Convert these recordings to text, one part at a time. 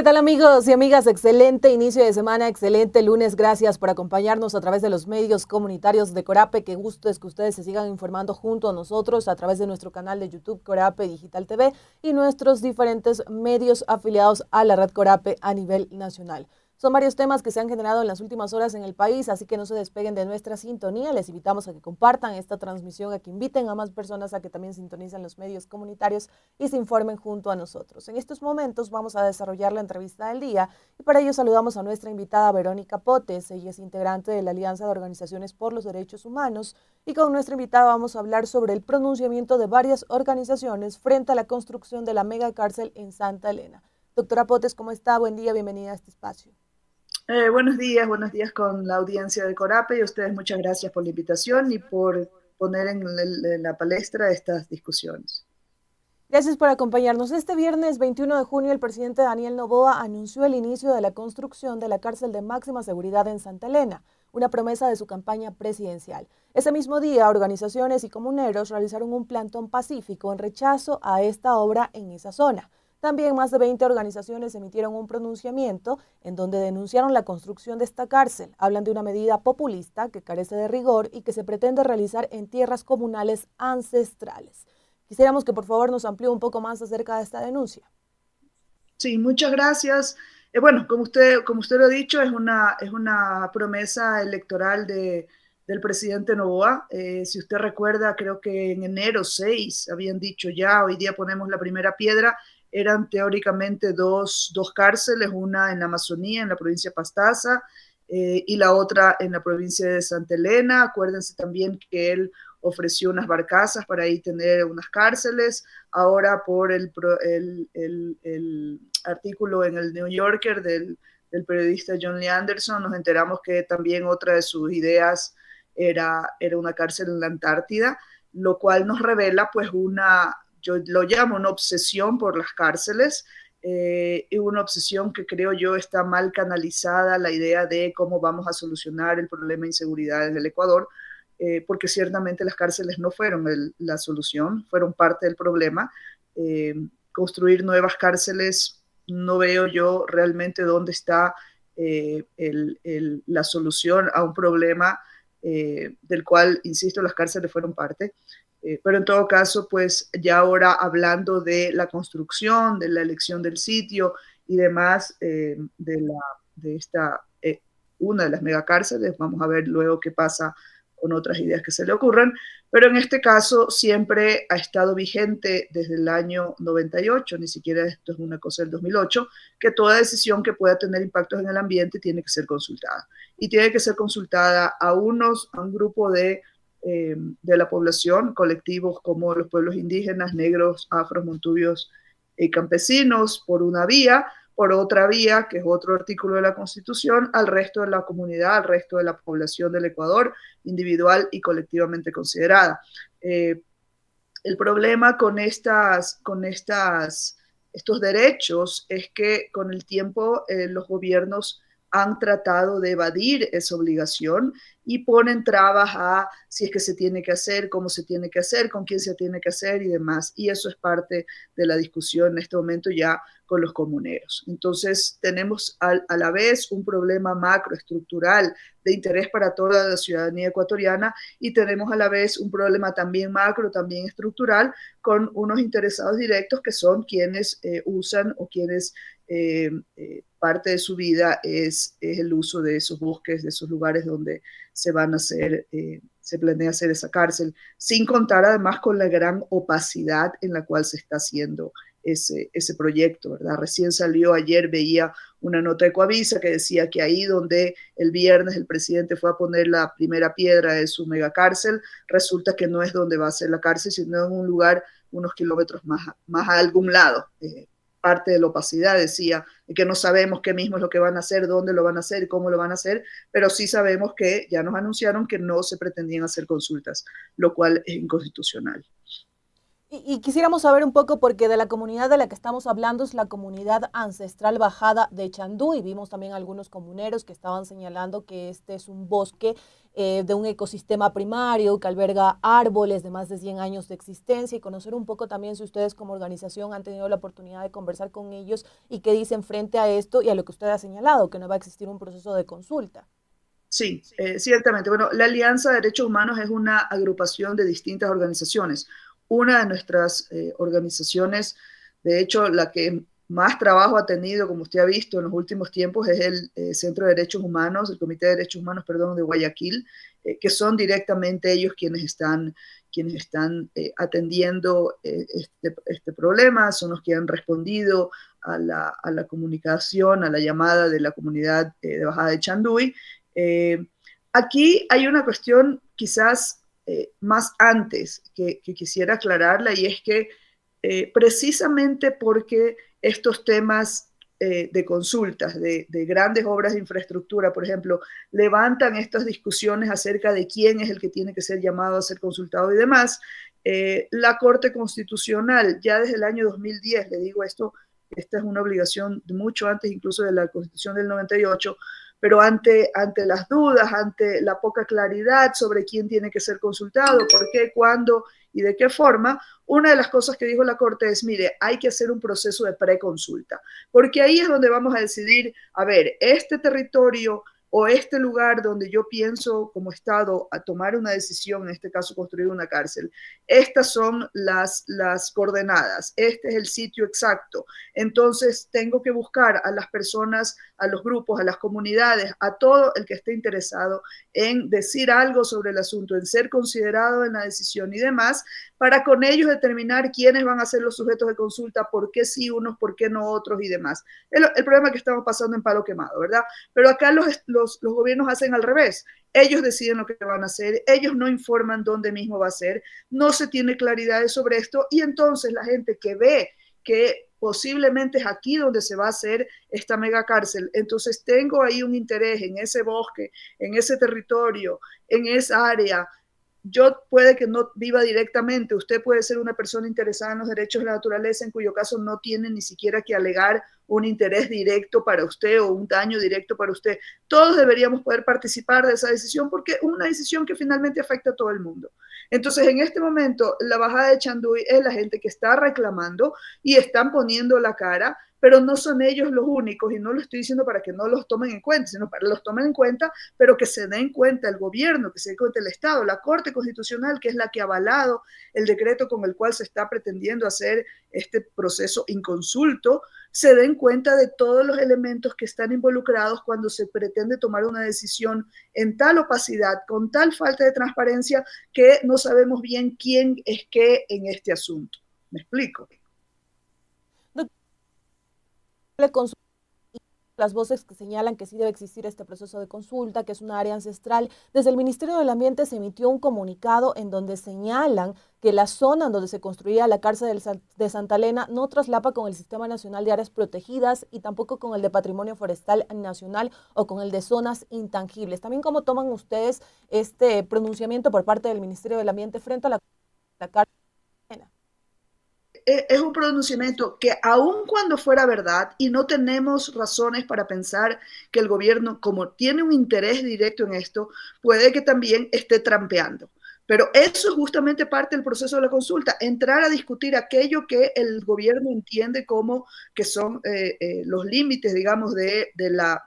tal amigos y amigas? Excelente inicio de semana, excelente lunes. Gracias por acompañarnos a través de los medios comunitarios de Corape. Qué gusto es que ustedes se sigan informando junto a nosotros a través de nuestro canal de YouTube Corape Digital TV y nuestros diferentes medios afiliados a la red Corape a nivel nacional. Son varios temas que se han generado en las últimas horas en el país, así que no se despeguen de nuestra sintonía. Les invitamos a que compartan esta transmisión, a que inviten a más personas a que también sintonicen los medios comunitarios y se informen junto a nosotros. En estos momentos vamos a desarrollar la entrevista del día y para ello saludamos a nuestra invitada Verónica Potes. Ella es integrante de la Alianza de Organizaciones por los Derechos Humanos y con nuestra invitada vamos a hablar sobre el pronunciamiento de varias organizaciones frente a la construcción de la megacárcel en Santa Elena. Doctora Potes, ¿cómo está? Buen día, bienvenida a este espacio. Buenos días con la audiencia de Corape y a ustedes muchas gracias por la invitación y por poner en la palestra estas discusiones. Gracias por acompañarnos. Este viernes 21 de junio el presidente Daniel Noboa anunció el inicio de la construcción de la cárcel de máxima seguridad en Santa Elena, una promesa de su campaña presidencial. Ese mismo día, organizaciones y comuneros realizaron un plantón pacífico en rechazo a esta obra en esa zona. También más de 20 organizaciones emitieron un pronunciamiento en donde denunciaron la construcción de esta cárcel. Hablan de una medida populista que carece de rigor y que se pretende realizar en tierras comunales ancestrales. Quisiéramos que por favor nos amplíe un poco más acerca de esta denuncia. Sí, muchas gracias. Como usted lo ha dicho, es una promesa electoral del presidente Noboa. Si usted recuerda, creo que en enero 6 habían dicho ya, hoy día ponemos la primera piedra. Eran teóricamente dos cárceles, una en la Amazonía, en la provincia de Pastaza, y la otra en la provincia de Santa Elena. Acuérdense también que él ofreció unas barcazas para ahí tener unas cárceles. Ahora por el artículo en el New Yorker del periodista John Lee Anderson, nos enteramos que también otra de sus ideas era una cárcel en la Antártida, lo cual nos revela pues yo lo llamo una obsesión por las cárceles, y una obsesión que creo yo está mal canalizada, la idea de cómo vamos a solucionar el problema de inseguridad en el Ecuador, porque ciertamente las cárceles no fueron la solución, fueron parte del problema. Construir nuevas cárceles, no veo yo realmente dónde está la solución a un problema del cual, insisto, las cárceles fueron parte. Pero en todo caso, pues ya ahora hablando de la construcción, de la elección del sitio y demás, de esta, una de las megacárceles, vamos a ver luego qué pasa con otras ideas que se le ocurran, pero en este caso siempre ha estado vigente desde el año 98, ni siquiera esto es una cosa del 2008, que toda decisión que pueda tener impactos en el ambiente tiene que ser consultada. Y tiene que ser consultada a un grupo de la población, colectivos como los pueblos indígenas, negros, afros, montubios y campesinos, por una vía, por otra vía, que es otro artículo de la Constitución, al resto de la comunidad, al resto de la población del Ecuador, individual y colectivamente considerada. El problema estos derechos es que con el tiempo los gobiernos han tratado de evadir esa obligación y ponen trabas a si es que se tiene que hacer, cómo se tiene que hacer, con quién se tiene que hacer y demás. Y eso es parte de la discusión en este momento ya con los comuneros. Entonces tenemos a la vez un problema macroestructural de interés para toda la ciudadanía ecuatoriana y tenemos a la vez un problema también macro, también estructural, con unos interesados directos que son quienes usan o quienes parte de su vida es el uso de esos bosques, de esos lugares donde se van a hacer, se planea hacer esa cárcel, sin contar además con la gran opacidad en la cual se está haciendo ese proyecto, ¿verdad? Recién salió ayer, veía una nota de Coavisa que decía que ahí donde el viernes el presidente fue a poner la primera piedra de su megacárcel, resulta que no es donde va a ser la cárcel, sino en un lugar unos kilómetros más a algún lado. Parte de la opacidad, decía, que no sabemos qué mismo es lo que van a hacer, dónde lo van a hacer, cómo lo van a hacer, pero sí sabemos que ya nos anunciaron que no se pretendían hacer consultas, lo cual es inconstitucional. Y quisiéramos saber un poco, porque de la comunidad de la que estamos hablando es la comunidad ancestral bajada de Chandú, y vimos también algunos comuneros que estaban señalando que este es un bosque de un ecosistema primario que alberga árboles de más de 100 años de existencia, y conocer un poco también si ustedes como organización han tenido la oportunidad de conversar con ellos y qué dicen frente a esto y a lo que usted ha señalado, que no va a existir un proceso de consulta. Sí, ciertamente. Bueno, la Alianza de Derechos Humanos es una agrupación de distintas organizaciones. Una de nuestras organizaciones, de hecho, la que más trabajo ha tenido, como usted ha visto en los últimos tiempos, es el Centro de Derechos Humanos, el Comité de Derechos Humanos, perdón, de Guayaquil, que son directamente ellos quienes están atendiendo este problema, son los que han respondido a la comunicación, a la llamada de la comunidad de Bajada de Chanduy. Eh, Aquí hay una cuestión quizás más antes que quisiera aclararla, y es que precisamente porque estos temas de consultas, de grandes obras de infraestructura, por ejemplo, levantan estas discusiones acerca de quién es el que tiene que ser llamado a ser consultado y demás, la Corte Constitucional, ya desde el año 2010, le digo esto, esta es una obligación de mucho antes incluso de la Constitución del 98, pero ante las dudas, ante la poca claridad sobre quién tiene que ser consultado, por qué, cuándo y de qué forma, una de las cosas que dijo la Corte es, mire, hay que hacer un proceso de preconsulta, porque ahí es donde vamos a decidir, a ver, este territorio o este lugar donde yo pienso como Estado a tomar una decisión, en este caso construir una cárcel, estas son las coordenadas, este es el sitio exacto. Entonces tengo que buscar a las personas, a los grupos, a las comunidades, a todo el que esté interesado en decir algo sobre el asunto, en ser considerado en la decisión y demás, para con ellos determinar quiénes van a ser los sujetos de consulta, por qué sí unos, por qué no otros y demás. El problema que estamos pasando en Palo Quemado, ¿verdad? Pero acá los gobiernos hacen al revés. Ellos deciden lo que van a hacer, ellos no informan dónde mismo va a ser, no se tiene claridad sobre esto, y entonces la gente que ve que posiblemente es aquí donde se va a hacer esta mega cárcel, entonces tengo ahí un interés en ese bosque, en ese territorio, en esa área. Yo puede que no viva directamente, usted puede ser una persona interesada en los derechos de la naturaleza, en cuyo caso no tiene ni siquiera que alegar un interés directo para usted o un daño directo para usted. Todos deberíamos poder participar de esa decisión, porque es una decisión que finalmente afecta a todo el mundo. Entonces, en este momento, la bajada de Chanduy es la gente que está reclamando y están poniendo la cara, pero no son ellos los únicos, y no lo estoy diciendo para que no los tomen en cuenta, sino para que los tomen en cuenta, pero que se den cuenta el gobierno, que se den cuenta el Estado, la Corte Constitucional, que es la que ha avalado el decreto con el cual se está pretendiendo hacer este proceso inconsulto, se den cuenta de todos los elementos que están involucrados cuando se pretende tomar una decisión en tal opacidad, con tal falta de transparencia, que no sabemos bien quién es qué en este asunto. ¿Me explico? Las voces que señalan que sí debe existir este proceso de consulta, que es una área ancestral. Desde el Ministerio del Ambiente se emitió un comunicado en donde señalan que la zona en donde se construía la cárcel de Santa Elena no traslapa con el Sistema Nacional de Áreas Protegidas y tampoco con el de Patrimonio Forestal Nacional o con el de zonas intangibles. También, ¿cómo toman ustedes este pronunciamiento por parte del Ministerio del Ambiente frente a la cárcel de Santa Elena? Es un pronunciamiento que aun cuando fuera verdad, y no tenemos razones para pensar que el gobierno, como tiene un interés directo en esto, puede que también esté trampeando. Pero eso es justamente parte del proceso de la consulta, entrar a discutir aquello que el gobierno entiende como que son los límites, digamos, de la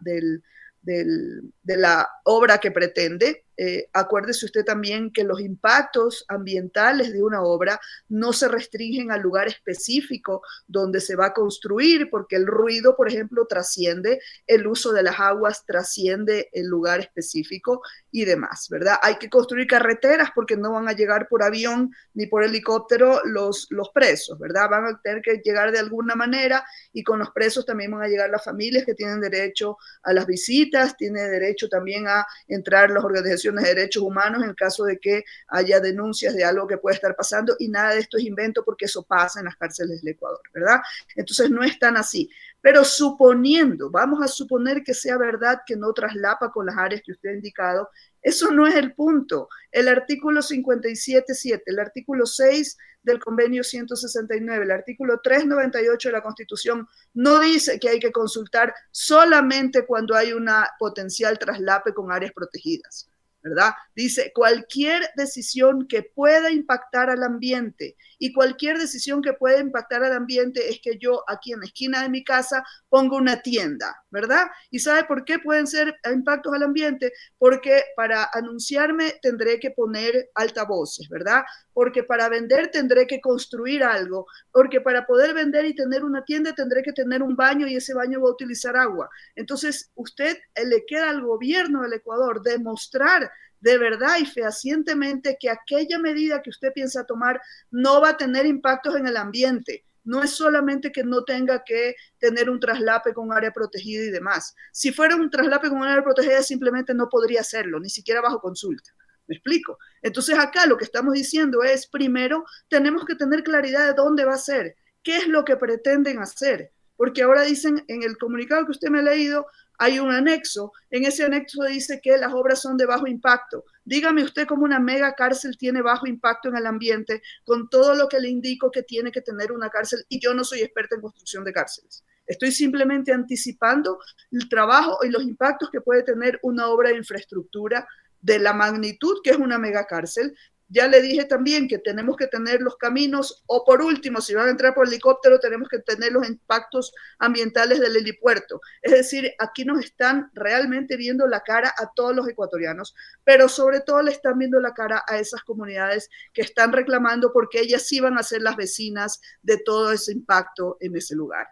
obra que pretende. Acuérdese usted también que los impactos ambientales de una obra no se restringen al lugar específico donde se va a construir, porque el ruido, por ejemplo, trasciende, el uso de las aguas trasciende el lugar específico y demás, ¿verdad? Hay que construir carreteras porque no van a llegar por avión ni por helicóptero los presos, ¿verdad? Van a tener que llegar de alguna manera, y con los presos también van a llegar las familias que tienen derecho a las visitas, tienen derecho también a entrar las organizaciones de derechos humanos en el caso de que haya denuncias de algo que puede estar pasando, y nada de esto es invento porque eso pasa en las cárceles del Ecuador, ¿verdad? Entonces no es tan así. Pero suponiendo, vamos a suponer que sea verdad que no traslapa con las áreas que usted ha indicado, eso no es el punto. El artículo 57.7, el artículo 6 del convenio 169, el artículo 398 de la Constitución no dice que hay que consultar solamente cuando hay una potencial traslape con áreas protegidas, ¿verdad? Dice cualquier decisión que pueda impactar al ambiente, y cualquier decisión que pueda impactar al ambiente es que yo aquí en la esquina de mi casa pongo una tienda, ¿verdad? ¿Y sabe por qué pueden ser impactos al ambiente? Porque para anunciarme tendré que poner altavoces, ¿verdad? Porque para vender tendré que construir algo, porque para poder vender y tener una tienda tendré que tener un baño y ese baño va a utilizar agua. Entonces, usted le queda al gobierno del Ecuador demostrar de verdad y fehacientemente que aquella medida que usted piensa tomar no va a tener impactos en el ambiente. No es solamente que no tenga que tener un traslape con área protegida y demás. Si fuera un traslape con área protegida, simplemente no podría hacerlo, ni siquiera bajo consulta. ¿Me explico? Entonces acá lo que estamos diciendo es, primero, tenemos que tener claridad de dónde va a ser, qué es lo que pretenden hacer, porque ahora dicen en el comunicado que usted me ha leído, hay un anexo, en ese anexo dice que las obras son de bajo impacto. Dígame usted cómo una mega cárcel tiene bajo impacto en el ambiente con todo lo que le indico que tiene que tener una cárcel, y yo no soy experta en construcción de cárceles. Estoy simplemente anticipando el trabajo y los impactos que puede tener una obra de infraestructura de la magnitud que es una megacárcel. Ya le dije también que tenemos que tener los caminos, o por último, si van a entrar por helicóptero, tenemos que tener los impactos ambientales del helipuerto. Es decir, aquí nos están realmente viendo la cara a todos los ecuatorianos, pero sobre todo le están viendo la cara a esas comunidades que están reclamando porque ellas sí van a ser las vecinas de todo ese impacto en ese lugar.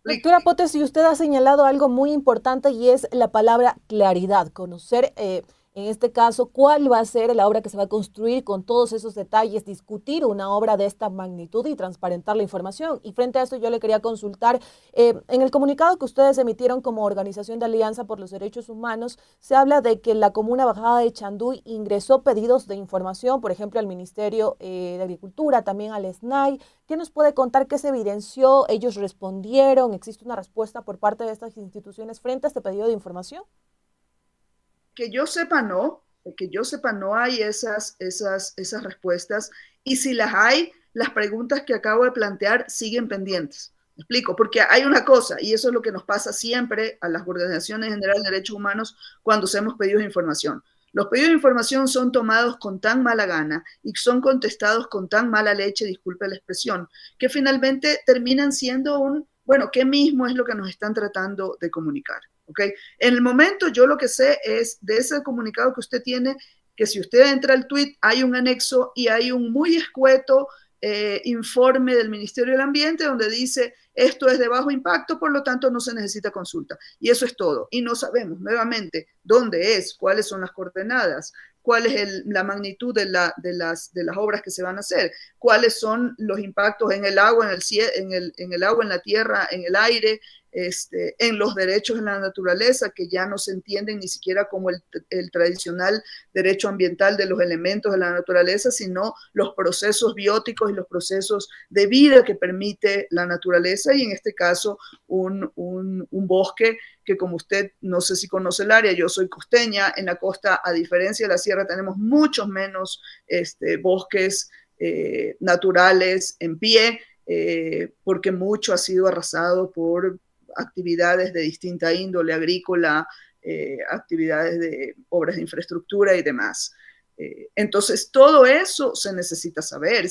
Doctora Potes, y usted ha señalado algo muy importante y es la palabra claridad, conocer en este caso cuál va a ser la obra que se va a construir con todos esos detalles, discutir una obra de esta magnitud y transparentar la información. Y frente a esto yo le quería consultar, en el comunicado que ustedes emitieron como Organización de Alianza por los Derechos Humanos, se habla de que la comuna Bajada de Chanduy ingresó pedidos de información, por ejemplo, al Ministerio de Agricultura, también al SNAI. ¿Qué nos puede contar? ¿Qué se evidenció? ¿Ellos respondieron? ¿Existe una respuesta por parte de estas instituciones frente a este pedido de información? Que yo sepa, no hay esas respuestas, y si las hay, las preguntas que acabo de plantear siguen pendientes. ¿Me explico? Porque hay una cosa, y eso es lo que nos pasa siempre a las organizaciones generales de derechos humanos cuando hacemos pedidos de información. Los pedidos de información son tomados con tan mala gana y son contestados con tan mala leche, disculpe la expresión, que finalmente terminan siendo bueno, ¿qué mismo es lo que nos están tratando de comunicar? ¿Okay? En el momento yo lo que sé es de ese comunicado que usted tiene, que si usted entra al tweet hay un anexo y hay un muy escueto informe del Ministerio del Ambiente donde dice esto es de bajo impacto, por lo tanto no se necesita consulta. Y eso es todo. Y no sabemos nuevamente dónde es, cuáles son las coordenadas, cuál es la magnitud de las obras que se van a hacer, cuáles son los impactos en el agua, en el agua, en la tierra, en el aire, en los derechos en la naturaleza, que ya no se entienden ni siquiera como el tradicional derecho ambiental de los elementos de la naturaleza, sino los procesos bióticos y los procesos de vida que permite la naturaleza, y en este caso un bosque que, como usted, no sé si conoce el área, yo soy costeña, en la costa, a diferencia de la sierra, tenemos muchos menos bosques naturales en pie, porque mucho ha sido arrasado por actividades de distinta índole, agrícola, actividades de obras de infraestructura y demás. Entonces, todo eso se necesita saber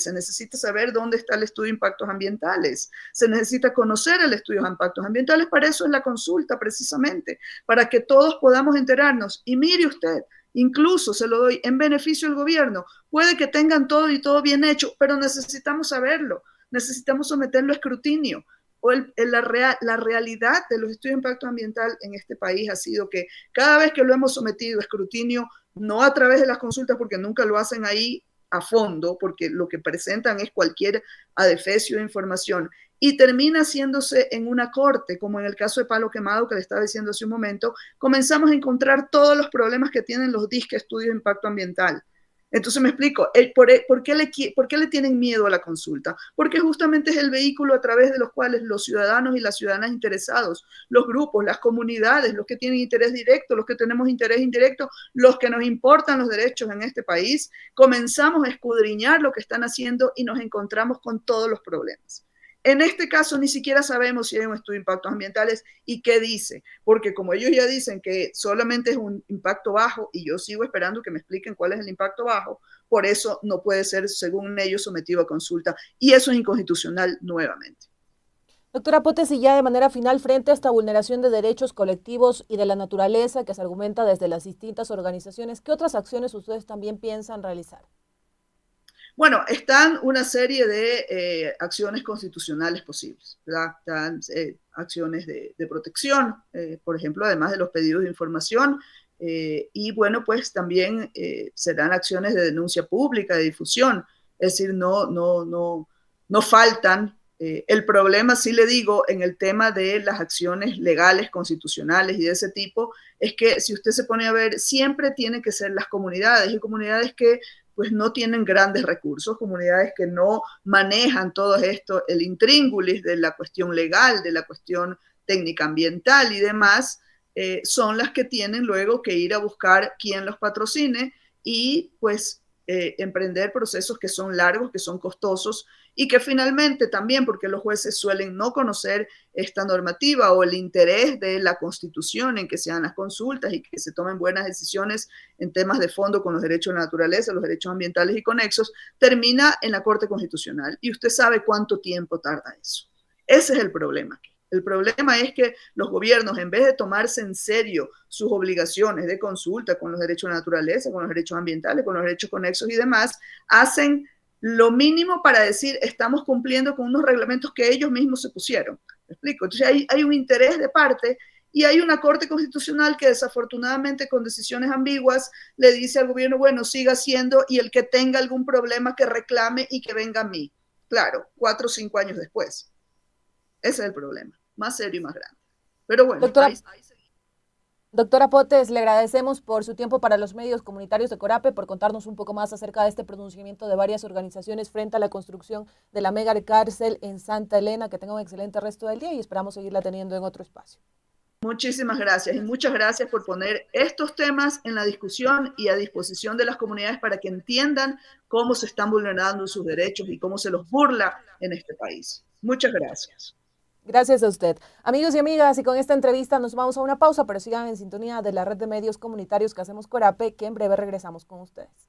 dónde está el estudio de impactos ambientales, se necesita conocer el estudio de impactos ambientales, para eso es la consulta precisamente, para que todos podamos enterarnos. Y mire usted, incluso se lo doy en beneficio del gobierno, puede que tengan todo y todo bien hecho, pero necesitamos saberlo, necesitamos someterlo a escrutinio. La realidad de los estudios de impacto ambiental en este país ha sido que cada vez que lo hemos sometido a escrutinio, no a través de las consultas, porque nunca lo hacen ahí a fondo, porque lo que presentan es cualquier adefesio de información, y termina haciéndose en una corte, como en el caso de Palo Quemado que le estaba diciendo hace un momento, comenzamos a encontrar todos los problemas que tienen los disques estudios de impacto ambiental. Entonces me explico, ¿por qué le tienen miedo a la consulta? Porque justamente es el vehículo a través de los cuales los ciudadanos y las ciudadanas interesados, los grupos, las comunidades, los que tienen interés directo, los que tenemos interés indirecto, los que nos importan los derechos en este país, comenzamos a escudriñar lo que están haciendo y nos encontramos con todos los problemas. En este caso ni siquiera sabemos si hay un estudio de impactos ambientales y qué dice, porque como ellos ya dicen que solamente es un impacto bajo y yo sigo esperando que me expliquen cuál es el impacto bajo, por eso no puede ser, según ellos, sometido a consulta y eso es inconstitucional nuevamente. Doctora Potes, y ya de manera final, frente a esta vulneración de derechos colectivos y de la naturaleza que se argumenta desde las distintas organizaciones, ¿qué otras acciones ustedes también piensan realizar? Bueno, están una serie de acciones constitucionales posibles, ¿verdad? Están acciones de protección, por ejemplo, además de los pedidos de información, y bueno, pues también serán acciones de denuncia pública, de difusión, es decir, no faltan. El problema, sí le digo, en el tema de las acciones legales, constitucionales y de ese tipo, es que si usted se pone a ver, siempre tienen que ser las comunidades y comunidades que pues no tienen grandes recursos, comunidades que no manejan todo esto, el intríngulis de la cuestión legal, de la cuestión técnica ambiental y demás, son las que tienen luego que ir a buscar quién los patrocine y pues emprender procesos que son largos, que son costosos y que finalmente también, porque los jueces suelen no conocer esta normativa o el interés de la Constitución en que se hagan las consultas y que se tomen buenas decisiones en temas de fondo con los derechos de la naturaleza, los derechos ambientales y conexos, termina en la Corte Constitucional. Y usted sabe cuánto tiempo tarda eso. Ese es el problema. El problema es que los gobiernos, en vez de tomarse en serio sus obligaciones de consulta con los derechos de la naturaleza, con los derechos ambientales, con los derechos conexos y demás, hacen lo mínimo para decir estamos cumpliendo con unos reglamentos que ellos mismos se pusieron. ¿Me explico? Entonces hay un interés de parte y hay una Corte Constitucional que desafortunadamente con decisiones ambiguas le dice al gobierno, bueno, siga haciendo y el que tenga algún problema que reclame y que venga a mí. Claro, 4 o 5 años después. Ese es el problema, más serio y más grande. Pero bueno, Doctora, Doctora Potes, le agradecemos por su tiempo para los medios comunitarios de Corape, por contarnos un poco más acerca de este pronunciamiento de varias organizaciones frente a la construcción de la mega cárcel en Santa Elena. Que tenga un excelente resto del día y esperamos seguirla teniendo en otro espacio. Muchísimas gracias y muchas gracias por poner estos temas en la discusión y a disposición de las comunidades para que entiendan cómo se están vulnerando sus derechos y cómo se los burla en este país. Muchas gracias. Gracias a usted. Amigos y amigas, y con esta entrevista nos vamos a una pausa, pero sigan en sintonía de la red de medios comunitarios que hacemos Corape, que en breve regresamos con ustedes.